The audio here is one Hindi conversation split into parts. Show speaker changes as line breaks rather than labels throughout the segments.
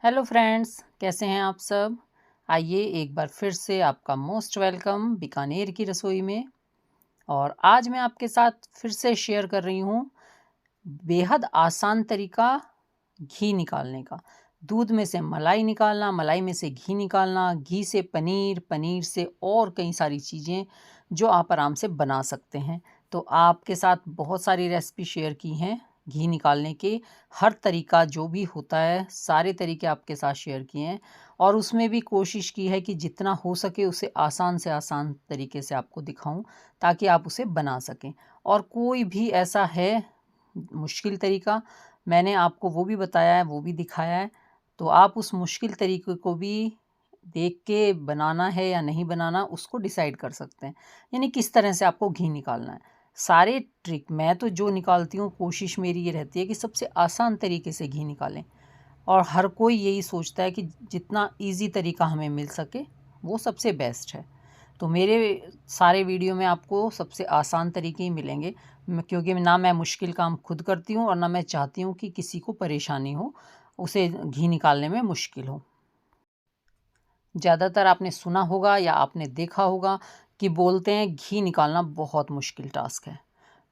हेलो फ्रेंड्स, कैसे हैं आप सब। आइए एक बार फिर से आपका मोस्ट वेलकम बीकानेर की रसोई में। और आज मैं आपके साथ फिर से शेयर कर रही हूँ बेहद आसान तरीका घी निकालने का। दूध में से मलाई निकालना, मलाई में से घी निकालना, घी से पनीर, पनीर से और कई सारी चीज़ें जो आप आराम से बना सकते हैं। तो आपके साथ बहुत सारी रेसिपी शेयर की हैं घी निकालने के। हर तरीका जो भी होता है सारे तरीके आपके साथ शेयर किए हैं और उसमें भी कोशिश की है कि जितना हो सके उसे आसान से आसान तरीके से आपको दिखाऊं ताकि आप उसे बना सकें। और कोई भी ऐसा है मुश्किल तरीका, मैंने आपको वो भी बताया है, वो भी दिखाया है। तो आप उस मुश्किल तरीके को भी देख के बनाना है या नहीं बनाना उसको डिसाइड कर सकते हैं, यानी किस तरह से आपको घी निकालना है। सारे ट्रिक मैं तो जो निकालती हूँ कोशिश मेरी ये रहती है कि सबसे आसान तरीके से घी निकालें। और हर कोई यही सोचता है कि जितना इजी तरीका हमें मिल सके वो सबसे बेस्ट है। तो मेरे सारे वीडियो में आपको सबसे आसान तरीके ही मिलेंगे, क्योंकि ना मैं मुश्किल काम खुद करती हूँ और ना मैं चाहती हूँ कि किसी को परेशानी हो, उसे घी निकालने में मुश्किल हो। ज़्यादातर आपने सुना होगा या आपने देखा होगा कि बोलते हैं घी निकालना बहुत मुश्किल टास्क है,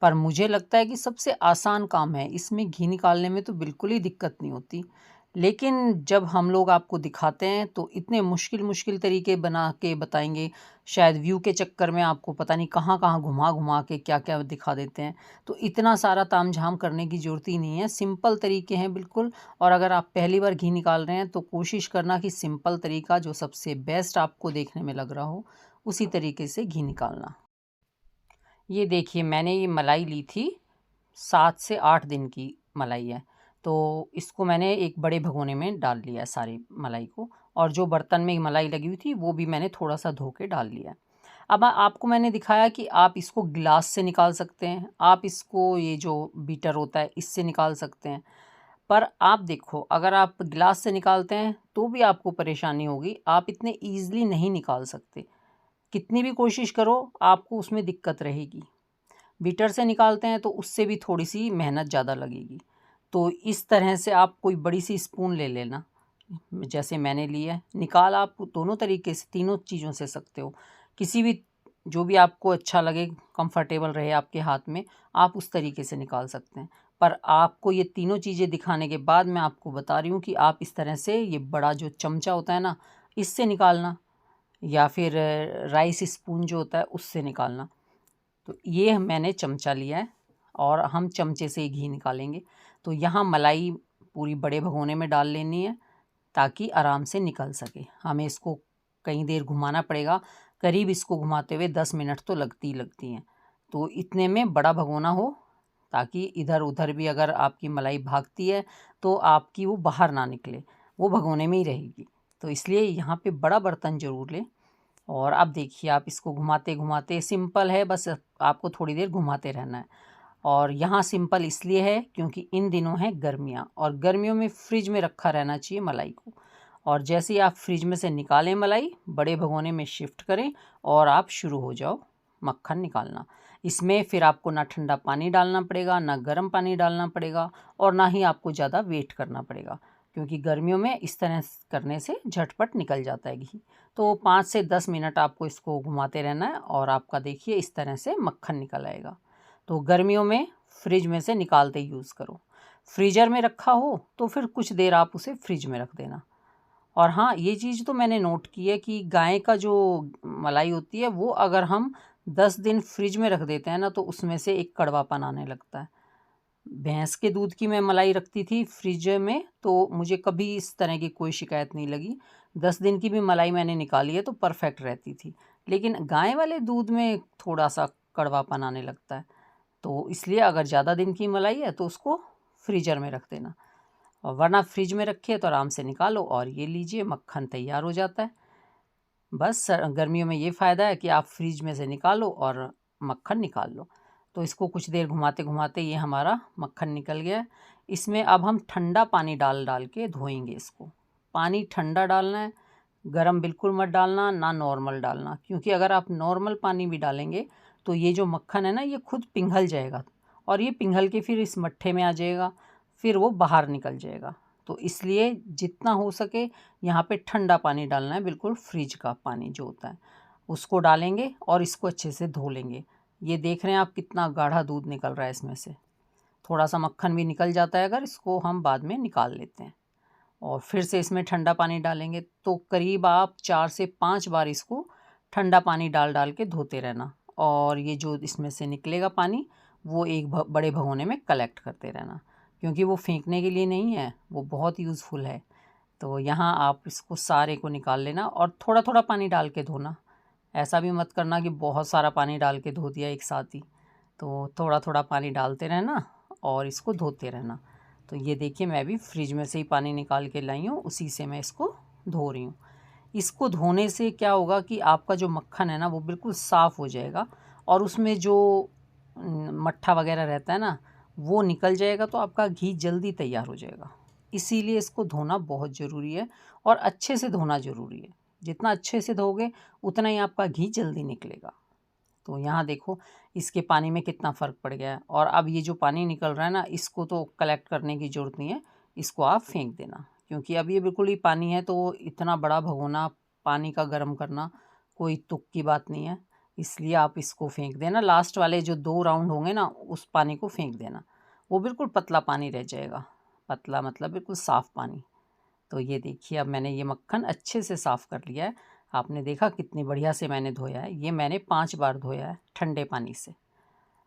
पर मुझे लगता है कि सबसे आसान काम है। इसमें घी निकालने में तो बिल्कुल ही दिक्कत नहीं होती, लेकिन जब हम लोग आपको दिखाते हैं तो इतने मुश्किल मुश्किल तरीके बना के बताएंगे, शायद व्यू के चक्कर में आपको पता नहीं कहाँ कहाँ घुमा घुमा के क्या क्या दिखा देते हैं। तो इतना सारा तामझाम करने की ज़रूरत ही नहीं है, सिंपल तरीके हैं बिल्कुल। और अगर आप पहली बार घी निकाल रहे हैं तो कोशिश करना कि सिंपल तरीका जो सबसे बेस्ट आपको देखने में लग रहा हो उसी तरीके से घी निकालना। ये देखिए, मैंने ये मलाई ली थी, 7 से 8 दिन की मलाई है। तो इसको मैंने एक बड़े भगोने में डाल लिया है सारी मलाई को, और जो बर्तन में मलाई लगी हुई थी वो भी मैंने थोड़ा सा धो के डाल लिया है। अब आपको मैंने दिखाया कि आप इसको गिलास से निकाल सकते हैं, आप इसको ये जो बीटर होता है इससे निकाल सकते हैं। पर आप देखो, अगर आप गिलास से निकालते हैं तो भी आपको परेशानी होगी, आप इतने ईज़िली नहीं निकाल सकते। कितनी भी कोशिश करो आपको उसमें दिक्कत रहेगी। बीटर से निकालते हैं तो उससे भी थोड़ी सी मेहनत ज़्यादा लगेगी। तो इस तरह से आप कोई बड़ी सी स्पून ले लेना, जैसे मैंने लिया है। निकाल आप दोनों तरीके से, तीनों चीज़ों से सकते हो, किसी भी जो भी आपको अच्छा लगे, कंफर्टेबल रहे आपके हाथ में, आप उस तरीके से निकाल सकते हैं। पर आपको ये तीनों चीज़ें दिखाने के बाद मैं आपको बता रही हूँ कि आप इस तरह से ये बड़ा जो चमचा होता है ना, इससे निकालना, या फिर राइस स्पून जो होता है उससे निकालना। तो ये मैंने चमचा लिया है और हम चमचे से ही घी निकालेंगे। तो यहाँ मलाई पूरी बड़े भगोने में डाल लेनी है ताकि आराम से निकल सके। हमें इसको कई देर घुमाना पड़ेगा, करीब इसको घुमाते हुए 10 मिनट तो लगती ही लगती हैं। तो इतने में बड़ा भगोना हो ताकि इधर उधर भी अगर आपकी मलाई भागती है तो आपकी वो बाहर ना निकले, वो भगोने में ही रहेगी। तो इसलिए यहाँ पे बड़ा बर्तन ज़रूर लें। और अब देखिए, आप इसको घुमाते घुमाते, सिंपल है, बस आपको थोड़ी देर घुमाते रहना है। और यहाँ सिंपल इसलिए है क्योंकि इन दिनों है गर्मियाँ, और गर्मियों में फ्रिज में रखा रहना चाहिए मलाई को। और जैसे ही आप फ्रिज में से निकालें मलाई, बड़े भगोने में शिफ्ट करें और आप शुरू हो जाओ मक्खन निकालना। इसमें फिर आपको ना ठंडा पानी डालना पड़ेगा, ना गर्म पानी डालना पड़ेगा, और ना ही आपको ज़्यादा वेट करना पड़ेगा, क्योंकि गर्मियों में इस तरह करने से झटपट निकल जाता है घी। तो 5 से 10 मिनट आपको इसको घुमाते रहना है और आपका देखिए इस तरह से मक्खन निकल आएगा। तो गर्मियों में फ्रिज में से निकालते यूज़ करो। फ्रीज़र में रखा हो तो फिर कुछ देर आप उसे फ्रिज में रख देना। और हाँ, ये चीज़ तो मैंने नोट की है कि गाय का जो मलाई होती है वो अगर हम 10 दिन फ्रिज में रख देते हैं ना तो उसमें से एक कड़वापन आने लगता है। भैंस के दूध की मैं मलाई रखती थी फ्रिज में तो मुझे कभी इस तरह की कोई शिकायत नहीं लगी। 10 दिन की भी मलाई मैंने निकाली है तो परफेक्ट रहती थी। लेकिन गाय वाले दूध में थोड़ा सा कड़वापन आने लगता है। तो इसलिए अगर ज़्यादा दिन की मलाई है तो उसको फ्रीज़र में रख देना, और वरना फ्रिज में रखिए तो आराम से निकालो और ये लीजिए मक्खन तैयार हो जाता है। बस गर्मियों में ये फ़ायदा है कि आप फ्रिज में से निकालो और मक्खन निकाल लो। तो इसको कुछ देर घुमाते घुमाते ये हमारा मक्खन निकल गया है। इसमें अब हम ठंडा पानी डाल डाल के धोएंगे इसको। पानी ठंडा डालना है, गरम बिल्कुल मत डालना, ना नॉर्मल डालना, क्योंकि अगर आप नॉर्मल पानी भी डालेंगे तो ये जो मक्खन है ना ये खुद पिघल जाएगा, और ये पिघल के फिर इस मट्ठे में आ जाएगा, फिर वो बाहर निकल जाएगा। तो इसलिए जितना हो सके यहाँ पे ठंडा पानी डालना है, बिल्कुल फ्रिज का पानी जो होता है उसको डालेंगे और इसको अच्छे से धो लेंगे। ये देख रहे हैं आप कितना गाढ़ा दूध निकल रहा है इसमें से। थोड़ा सा मक्खन भी निकल जाता है अगर इसको हम बाद में निकाल लेते हैं। और फिर से इसमें ठंडा पानी डालेंगे, तो करीब आप 4 से 5 बार इसको ठंडा पानी डाल डाल के धोते रहना। और ये जो इसमें से निकलेगा पानी वो एक बड़े भगोने में कलेक्ट करते रहना, क्योंकि वो फेंकने के लिए नहीं है, वो बहुत यूज़फुल है। तो यहाँ आप इसको सारे को निकाल लेना और थोड़ा थोड़ा पानी डाल के धोना। ऐसा भी मत करना कि बहुत सारा पानी डाल के धो दिया एक साथ ही। तो थोड़ा थोड़ा पानी डालते रहना और इसको धोते रहना। तो ये देखिए मैं भी फ्रिज में से ही पानी निकाल के लाई हूँ, उसी से मैं इसको धो रही हूँ। इसको धोने से क्या होगा कि आपका जो मक्खन है ना वो बिल्कुल साफ़ हो जाएगा और उसमें जो मट्ठा वगैरह रहता है ना वो निकल जाएगा, तो आपका घी जल्दी तैयार हो जाएगा। इसीलिए इसको धोना बहुत ज़रूरी है और अच्छे से धोना ज़रूरी है। जितना अच्छे से धोगे उतना ही आपका घी जल्दी निकलेगा। तो यहाँ देखो इसके पानी में कितना फ़र्क पड़ गया है। और अब ये जो पानी निकल रहा है ना इसको तो कलेक्ट करने की ज़रूरत नहीं है, इसको आप फेंक देना, क्योंकि अब ये बिल्कुल ही पानी है। तो इतना बड़ा भगोना पानी का गर्म करना कोई तुक की बात नहीं है, इसलिए आप इसको फेंक देना। लास्ट वाले जो 2 राउंड होंगे ना उस पानी को फेंक देना, वो बिल्कुल पतला पानी रह जाएगा। पतला मतलब बिल्कुल साफ़ पानी। तो ये देखिए अब मैंने ये मक्खन अच्छे से साफ़ कर लिया है। आपने देखा कितनी बढ़िया से मैंने धोया है। ये मैंने 5 बार धोया है ठंडे पानी से।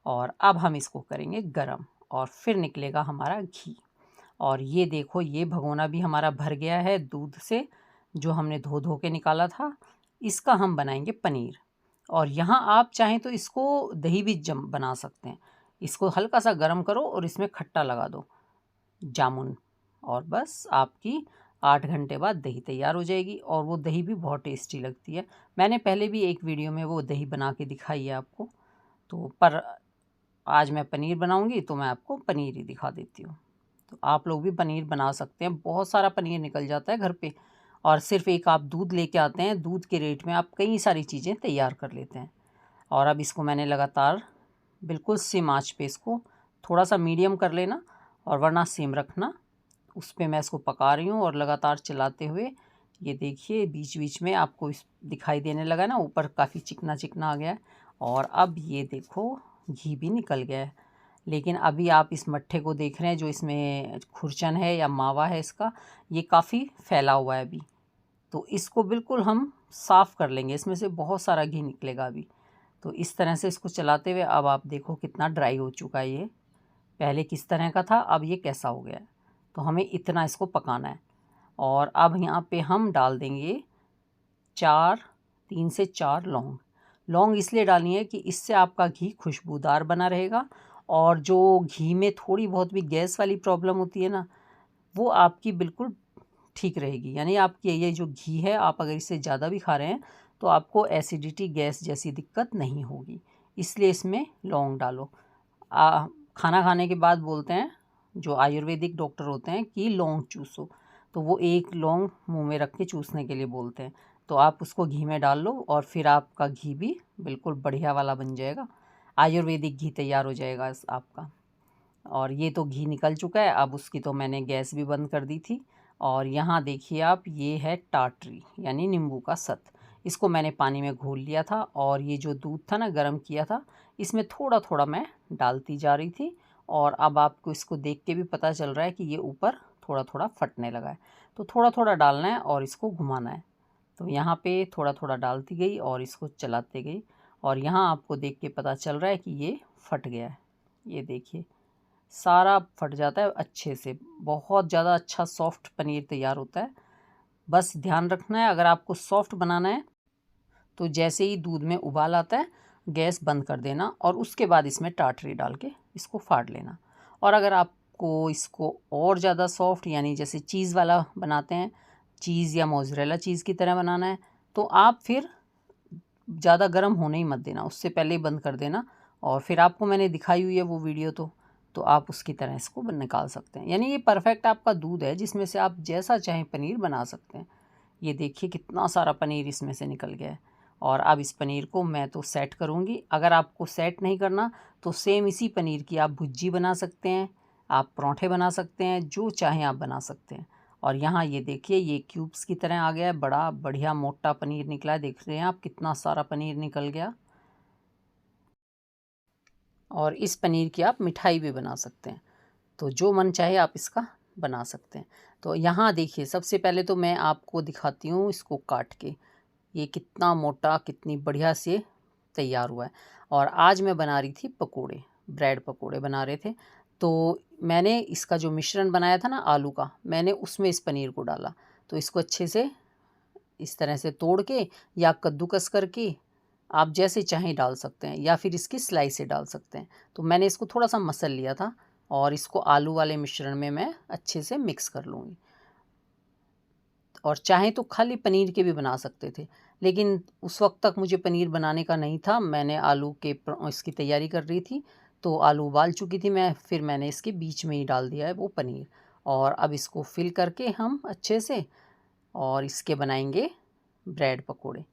और अब हम इसको करेंगे गरम और फिर निकलेगा हमारा घी। और ये देखो ये भगोना भी हमारा भर गया है दूध से, जो हमने धो धो के निकाला था। इसका हम बनाएंगे पनीर। और यहाँ आप चाहें तो इसको दही भी बना सकते हैं। इसको हल्का सा गर्म करो और इसमें खट्टा लगा दो, जामुन, और बस आपकी 8 घंटे बाद दही तैयार हो जाएगी। और वो दही भी बहुत टेस्टी लगती है। मैंने पहले भी एक वीडियो में वो दही बना के दिखाई है आपको, तो पर आज मैं पनीर बनाऊंगी तो मैं आपको पनीर ही दिखा देती हूँ। तो आप लोग भी पनीर बना सकते हैं, बहुत सारा पनीर निकल जाता है घर पे। और सिर्फ एक आप दूध लेके आते हैं, दूध के रेट में आप कई सारी चीज़ें तैयार कर लेते हैं। और अब इसको मैंने लगातार बिल्कुल सिम आँच पे इसको थोड़ा सा मीडियम कर लेना और वरना सिम रखना। उस पे मैं इसको पका रही हूँ और लगातार चलाते हुए ये देखिए बीच बीच में आपको इस दिखाई देने लगा ना, ऊपर काफ़ी चिकना चिकना आ गया है। और अब ये देखो घी भी निकल गया है। लेकिन अभी आप इस मट्ठे को देख रहे हैं जो इसमें खुरचन है या मावा है इसका, ये काफ़ी फैला हुआ है अभी। तो इसको बिल्कुल हम साफ़ कर लेंगे, इसमें से बहुत सारा घी निकलेगा अभी। तो इस तरह से इसको चलाते हुए अब आप देखो कितना ड्राई हो चुका है ये। पहले किस तरह का था, अब ये कैसा हो गया है। तो हमें इतना इसको पकाना है। और अब यहाँ पे हम डाल देंगे 3 से 4 लौंग। लौंग इसलिए डालनी है कि इससे आपका घी खुशबूदार बना रहेगा। और जो घी में थोड़ी बहुत भी गैस वाली प्रॉब्लम होती है ना, वो आपकी बिल्कुल ठीक रहेगी। यानी आपकी ये जो घी है, आप अगर इससे ज़्यादा भी खा रहे हैं तो आपको एसिडिटी गैस जैसी दिक्कत नहीं होगी। इसलिए इसमें लौंग डालो। खाना खाने के बाद बोलते हैं जो आयुर्वेदिक डॉक्टर होते हैं कि लौंग चूसो, तो वो एक लौंग मुंह में रख के चूसने के लिए बोलते हैं। तो आप उसको घी में डाल लो और फिर आपका घी भी बिल्कुल बढ़िया वाला बन जाएगा, आयुर्वेदिक घी तैयार हो जाएगा आपका। और ये तो घी निकल चुका है, अब उसकी तो मैंने गैस भी बंद कर दी थी। और यहाँ देखिए आप, ये है टाटरी यानी नींबू का सत। इसको मैंने पानी में घोल लिया था और ये जो दूध था ना गर्म किया था, इसमें थोड़ा थोड़ा मैं डालती जा रही थी। और अब आपको इसको देख के भी पता चल रहा है कि ये ऊपर थोड़ा थोड़ा फटने लगा है। तो थोड़ा थोड़ा डालना है और इसको घुमाना है। तो यहाँ पे थोड़ा थोड़ा डालती गई और इसको चलाते गई। और यहाँ आपको देख के पता चल रहा है कि ये फट गया है। ये देखिए सारा फट जाता है अच्छे से, बहुत ज़्यादा अच्छा सॉफ्ट पनीर तैयार होता है। बस ध्यान रखना है, अगर आपको सॉफ्ट बनाना है तो जैसे ही दूध में उबाल आता है गैस बंद कर देना और उसके बाद इसमें टाटरी डाल के इसको फाड़ लेना। और अगर आपको इसको और ज़्यादा सॉफ्ट यानी जैसे चीज़ वाला बनाते हैं, चीज़ या मोज़रेला चीज़ की तरह बनाना है, तो आप फिर ज़्यादा गर्म होने ही मत देना, उससे पहले ही बंद कर देना। और फिर आपको मैंने दिखाई हुई है वो वीडियो, तो आप उसकी तरह इसको निकाल सकते हैं। यानी ये परफेक्ट आपका दूध है जिसमें से आप जैसा चाहें पनीर बना सकते हैं। ये देखिए कितना सारा पनीर इसमें से निकल गया है। और अब इस पनीर को मैं तो सेट करूँगी। अगर आपको सेट नहीं करना तो सेम इसी पनीर की आप भुर्जी बना सकते हैं, आप पराठे बना सकते हैं, जो चाहें आप बना सकते हैं। और यहाँ ये देखिए ये क्यूब्स की तरह आ गया है, बड़ा बढ़िया मोटा पनीर निकला है। देख रहे हैं आप कितना सारा पनीर निकल गया। और इस पनीर की आप मिठाई भी बना सकते हैं, तो जो मन चाहे आप इसका बना सकते हैं। तो यहाँ देखिए सबसे पहले तो मैं आपको दिखाती हूँ इसको काट के, ये कितना मोटा कितनी बढ़िया से तैयार हुआ है। और आज मैं बना रही थी पकोड़े, ब्रेड पकोड़े बना रहे थे। तो मैंने इसका जो मिश्रण बनाया था ना आलू का, मैंने उसमें इस पनीर को डाला। तो इसको अच्छे से इस तरह से तोड़ के या कद्दूकस करके आप जैसे चाहें डाल सकते हैं, या फिर इसकी स्लाइस से डाल सकते हैं। तो मैंने इसको थोड़ा सा मसल लिया था और इसको आलू वाले मिश्रण में मैं अच्छे से मिक्स कर लूँगी। और चाहें तो खाली पनीर के भी बना सकते थे, लेकिन उस वक्त तक मुझे पनीर बनाने का नहीं था। मैंने आलू के इसकी तैयारी कर रही थी, तो आलू उबाल चुकी थी मैं, फिर मैंने इसके बीच में ही डाल दिया है वो पनीर। और अब इसको फिल करके हम अच्छे से और इसके बनाएंगे ब्रेड पकोड़े,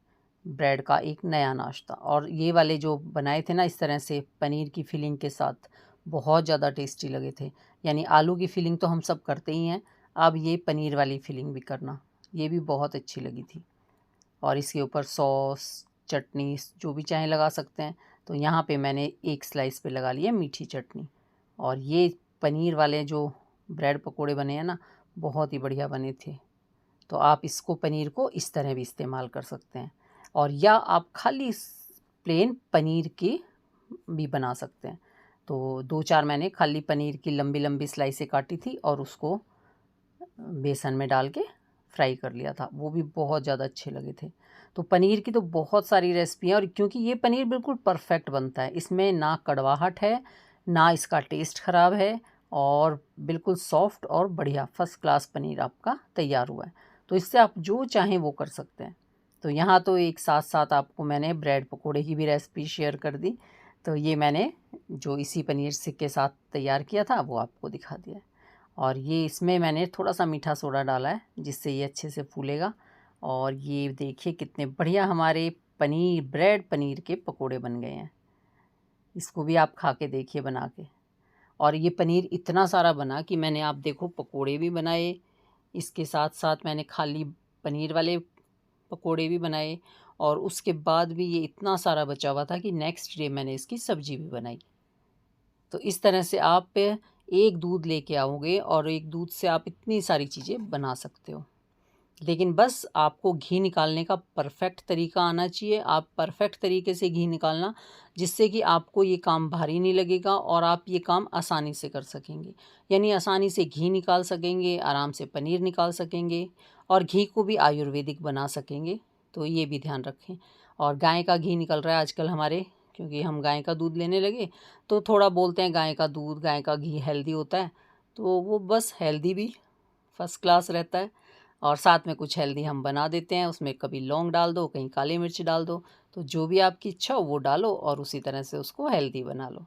ब्रेड का एक नया नाश्ता। और ये वाले जो बनाए थे ना इस तरह से पनीर की फिलिंग के साथ, बहुत ज़्यादा टेस्टी लगे थे। यानी आलू की फिलिंग तो हम सब करते ही हैं, अब ये पनीर वाली फिलिंग भी करना, ये भी बहुत अच्छी लगी थी। और इसके ऊपर सॉस चटनी जो भी चाहें लगा सकते हैं। तो यहाँ पे मैंने एक स्लाइस पे लगा लिया मीठी चटनी। और ये पनीर वाले जो ब्रेड पकोड़े बने हैं ना, बहुत ही बढ़िया बने थे। तो आप इसको पनीर को इस तरह भी इस्तेमाल कर सकते हैं, और या आप खाली प्लेन पनीर की भी बना सकते हैं। तो 2-4 मैंने खाली पनीर की लंबी लंबी स्लाइसें काटी थी और उसको बेसन में डाल के फ्राई कर लिया था, वो भी बहुत ज़्यादा अच्छे लगे थे। तो पनीर की तो बहुत सारी रेसिपी हैं, और क्योंकि ये पनीर बिल्कुल परफेक्ट बनता है, इसमें ना कड़वाहट है ना इसका टेस्ट ख़राब है, और बिल्कुल सॉफ्ट और बढ़िया फर्स्ट क्लास पनीर आपका तैयार हुआ है। तो इससे आप जो चाहें वो कर सकते हैं। तो यहाँ तो एक साथ साथ आपको मैंने ब्रेड पकोड़े की भी रेसिपी शेयर कर दी। तो ये मैंने जो इसी पनीर से के साथ तैयार किया था वो आपको दिखा दिया है। और ये इसमें मैंने थोड़ा सा मीठा सोडा डाला है जिससे ये अच्छे से फूलेगा। और ये देखिए कितने बढ़िया हमारे ब्रेड पनीर के पकोड़े बन गए हैं। इसको भी आप खा के देखिए बना के। और ये पनीर इतना सारा बना कि मैंने आप देखो पकोड़े भी बनाए, इसके साथ साथ मैंने खाली पनीर वाले पकोड़े भी बनाए, और उसके बाद भी ये इतना सारा बचा हुआ था कि नेक्स्ट डे मैंने इसकी सब्जी भी बनाई। तो इस तरह से आप एक दूध लेके आओगे और एक दूध से आप इतनी सारी चीज़ें बना सकते हो। लेकिन बस आपको घी निकालने का परफेक्ट तरीका आना चाहिए। आप परफेक्ट तरीके से घी निकालना, जिससे कि आपको ये काम भारी नहीं लगेगा और आप ये काम आसानी से कर सकेंगे। यानी आसानी से घी निकाल सकेंगे, आराम से पनीर निकाल सकेंगे, और घी को भी आयुर्वेदिक बना सकेंगे। तो ये भी ध्यान रखें। और गाय का घी निकल रहा है आजकल हमारे, क्योंकि हम गाय का दूध लेने लगे, तो थोड़ा बोलते हैं गाय का दूध गाय का घी हेल्दी होता है। तो वो बस हेल्दी भी फर्स्ट क्लास रहता है, और साथ में कुछ हेल्दी हम बना देते हैं। उसमें कभी लौंग डाल दो, कहीं काली मिर्च डाल दो, तो जो भी आपकी इच्छा हो वो डालो और उसी तरह से उसको हेल्दी बना लो।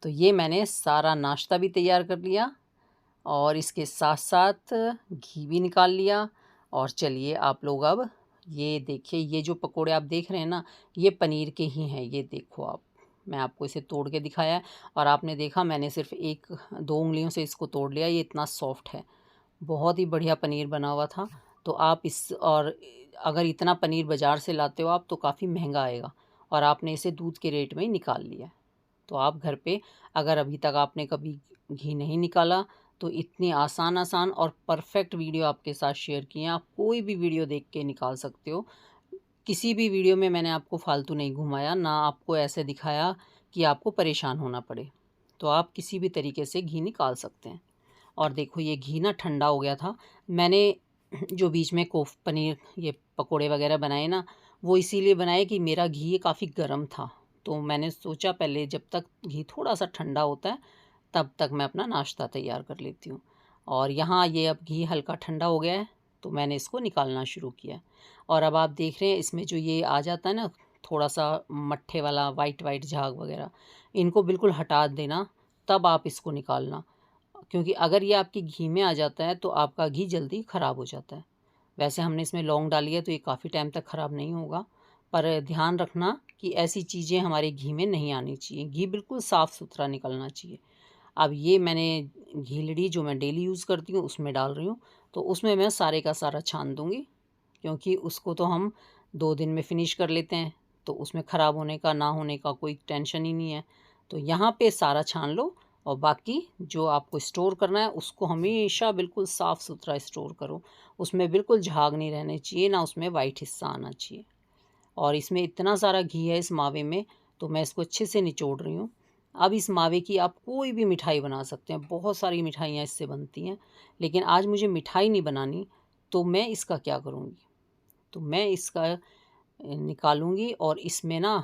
तो ये मैंने सारा नाश्ता भी तैयार कर लिया, और इसके साथ साथ घी भी निकाल लिया। और चलिए आप लोग अब ये देखिए, ये जो पकोड़े आप देख रहे हैं ना, ये पनीर के ही हैं। ये देखो आप, मैं आपको इसे तोड़ के दिखाया है, और आपने देखा मैंने सिर्फ 1-2 उंगलियों से इसको तोड़ लिया। ये इतना सॉफ्ट है, बहुत ही बढ़िया पनीर बना हुआ था। तो आप इस और अगर इतना पनीर बाज़ार से लाते हो आप तो काफ़ी महंगा आएगा, और आपने इसे दूध के रेट में ही निकाल लिया है। तो आप घर पे अगर अभी तक आपने कभी घी नहीं निकाला, तो इतनी आसान आसान और परफेक्ट वीडियो आपके साथ शेयर किए हैं। आप कोई भी वीडियो देख के निकाल सकते हो। किसी भी वीडियो में मैंने आपको फालतू नहीं घुमाया, ना आपको ऐसे दिखाया कि आपको परेशान होना पड़े। तो आप किसी भी तरीके से घी निकाल सकते हैं। और देखो ये घी ना ठंडा हो गया था। मैंने जो बीच में पनीर ये पकोड़े वगैरह बनाए ना, वो इसीलिए बनाए कि मेरा घी काफ़ी गर्म था। तो मैंने सोचा पहले जब तक घी थोड़ा सा ठंडा होता है तब तक मैं अपना नाश्ता तैयार कर लेती हूँ। और यहाँ ये अब घी हल्का ठंडा हो गया है, तो मैंने इसको निकालना शुरू किया। और अब आप देख रहे हैं इसमें जो ये आ जाता है ना थोड़ा सा मट्ठे वाला वाइट वाइट झाग वगैरह, इनको बिल्कुल हटा देना, तब आप इसको निकालना। क्योंकि अगर ये आपके घी में आ जाता है तो आपका घी जल्दी ख़राब हो जाता है। वैसे हमने इसमें लौंग डाली है तो ये काफ़ी टाइम तक ख़राब नहीं होगा, पर ध्यान रखना कि ऐसी चीज़ें हमारे घी में नहीं आनी चाहिए। घी बिल्कुल साफ़ सुथरा निकलना चाहिए। अब ये मैंने घीलड़ी जो मैं डेली यूज़ करती हूँ उसमें डाल रही हूँ। तो उसमें मैं सारे का सारा छान दूँगी, क्योंकि उसको तो हम 2 दिन में फ़िनिश कर लेते हैं, तो उसमें ख़राब होने का ना होने का कोई टेंशन ही नहीं है। तो यहाँ पे सारा छान लो और बाकी जो आपको स्टोर करना है उसको हमेशा बिल्कुल साफ़ सुथरा स्टोर करो। उसमें बिल्कुल झाग नहीं रहने चाहिए, ना उसमें वाइट हिस्सा आना चाहिए। और इसमें इतना सारा घी है इस मावे में, तो मैं इसको अच्छे से निचोड़ रही हूँ। अब इस मावे की आप कोई भी मिठाई बना सकते हैं, बहुत सारी मिठाइयाँ इससे बनती हैं, लेकिन आज मुझे मिठाई नहीं बनानी, तो मैं इसका क्या करूँगी? तो मैं इसका निकालूँगी और इसमें ना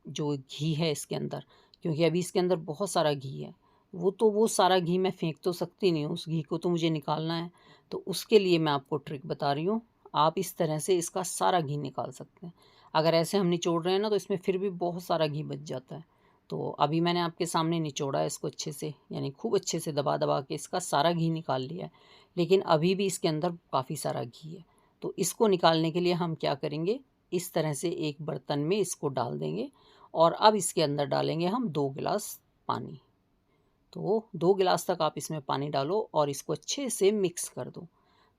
जो घी है इसके अंदर, क्योंकि अभी इसके अंदर बहुत सारा घी है, वो सारा घी मैं फेंक तो सकती नहीं हूँ, उस घी को तो मुझे निकालना है। तो उसके लिए मैं आपको ट्रिक बता रही हूँ, आप इस तरह से इसका सारा घी निकाल सकते हैं। अगर ऐसे हम निचोड़ रहे हैं ना, तो इसमें फिर भी बहुत सारा घी बच जाता है। तो अभी मैंने आपके सामने निचोड़ा है इसको अच्छे से, यानी खूब अच्छे से दबा-दबा के इसका सारा घी निकाल लिया है, लेकिन अभी भी इसके अंदर काफ़ी सारा घी है। तो इसको निकालने के लिए हम क्या करेंगे, इस तरह से एक बर्तन में इसको डाल देंगे और अब इसके अंदर डालेंगे हम 2 गिलास पानी। तो 2 गिलास तक आप इसमें पानी डालो और इसको अच्छे से मिक्स कर दो।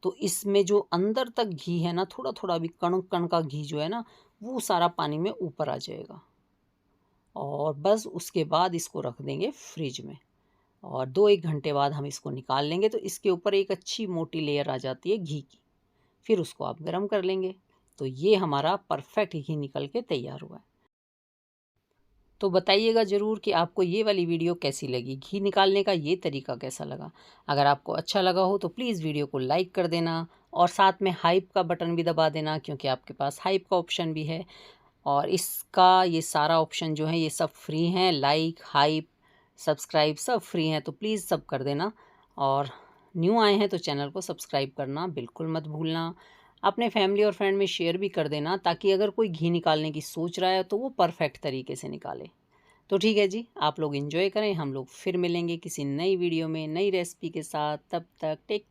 तो इसमें जो अंदर तक घी है ना, थोड़ा-थोड़ा भी कण-कण का घी जो है ना, वो सारा पानी में ऊपर आ जाएगा। और बस उसके बाद इसको रख देंगे फ्रिज में और 2-1 घंटे बाद हम इसको निकाल लेंगे, तो इसके ऊपर एक अच्छी मोटी लेयर आ जाती है घी की। फिर उसको आप गरम कर लेंगे। तो ये हमारा परफेक्ट घी निकल के तैयार हुआ है। तो बताइएगा ज़रूर कि आपको ये वाली वीडियो कैसी लगी, घी निकालने का ये तरीका कैसा लगा। अगर आपको अच्छा लगा हो तो प्लीज़ वीडियो को लाइक कर देना और साथ में हाइप का बटन भी दबा देना, क्योंकि आपके पास हाइप का ऑप्शन भी है। और इसका ये सारा ऑप्शन जो है ये सब फ्री हैं, लाइक, हाइप, सब्सक्राइब सब फ्री हैं, तो प्लीज़ सब कर देना। और न्यू आए हैं तो चैनल को सब्सक्राइब करना बिल्कुल मत भूलना। अपने फैमिली और फ्रेंड में शेयर भी कर देना, ताकि अगर कोई घी निकालने की सोच रहा है तो वो परफेक्ट तरीके से निकाले। तो ठीक है जी, आप लोग एंजॉय करें, हम लोग फिर मिलेंगे किसी नई वीडियो में नई रेसिपी के साथ। तब तक टेक